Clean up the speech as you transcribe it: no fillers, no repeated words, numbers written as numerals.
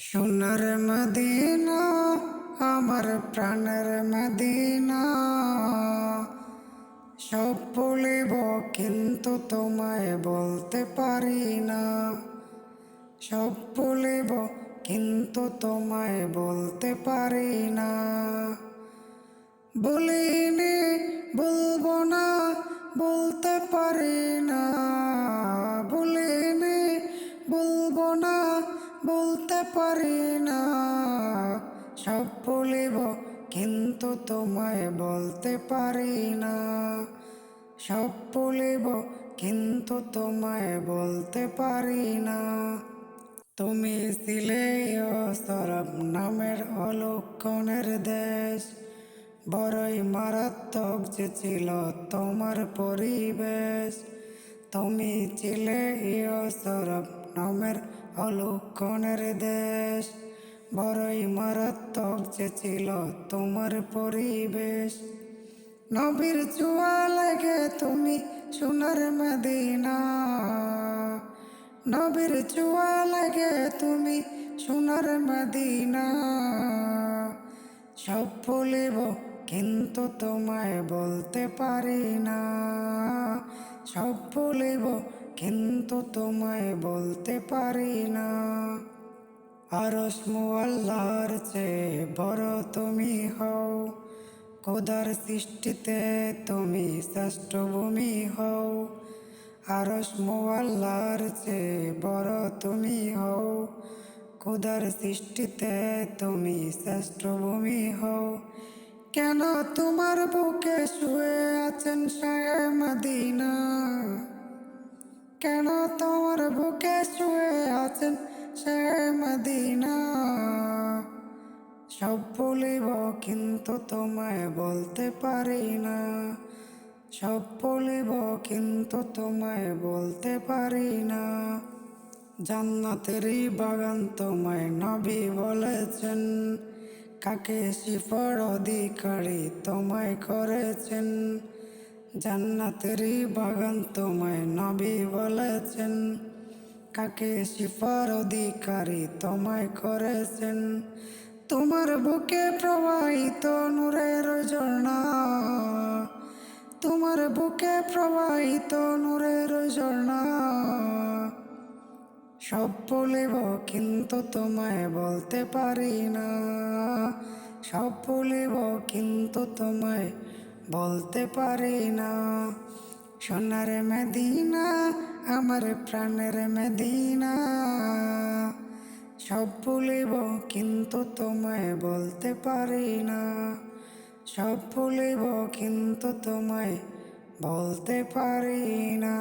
সোনার মদিনা আমার প্রাণের মদিনা, সব বলিব কিন্তু তোমায় বলতে পারি না। সব বলিব কিন্তু তোমায় বলতে পারি না। বলিনি বলবো না, বলতে পারি না। বলিনি বলবো না, বলতে পারি না। সব বলিব কিন্তু তোমায় বলতে পারি না। সব বলিব কিন্তু তোমায় বলতে পারি না। তুমি ছিলে সরব নামের অলক্ষণের দেশ, বড়ই মারাত্মক যে ছিল তোমার পরিবেশ। তুমি ছিলে সরব নামের অলক্ষণের দেশ, বড়ই মারাত্মক যে ছিল তোমার পরিবেশ। নবীর চুয়া লাগে তুমি সোনার মদিনা, নবীর চুয়া লাগে তুমি সোনার মদিনা। সব বলিব কিন্তু তোমায় বলতে পারি না। সব বলিব কিন্তু তোমায় বলতে পারি না। আরশ মুআল্লার চেয়ে বড় তুমি হও, খোদার সৃষ্টিতে তুমি শ্রেষ্ঠ ভূমি হও। আরশ মুআল্লার চেয়ে বড় তুমি হও, খোদার সৃষ্টিতে তুমি শ্রেষ্ঠ ভূমি হও। কেন তোমার বুকে শুয়ে আছেন শায়ে মদিনা? কেন তোমার বুকে শুয়ে আছেন শায়ে মদিনা? সব বলিব কিন্তু তোমায় বলতে পারি না। সব বলিব কিন্তু তোমায় বলতে পারি না। জান্নাতেরই বাগান তোমায় নবী বলেছেন, কাকে শিফার অধিকারী তোমায় করেছেন। জান্নাতেরই বাগান তোমায় নবী বলেছেন, কাকে শিফার অধিকারী তোমায় করেছেন। তোমার বুকে প্রবাহিত নূরের ঝর্ণা, তোমার বুকে প্রবাহিত নূরের ঝর্ণা। সব বলিব কিন্তু তোমায় বলতে পারি না। সব বলিব কিন্তু তোমায় বলতে পারি না। সোনার মদিনা আমার প্রাণের মদিনা, সব বলিব কিন্তু তোমায় বলতে পারি না। সব বলিব কিন্তু তোমায় বলতে পারি না।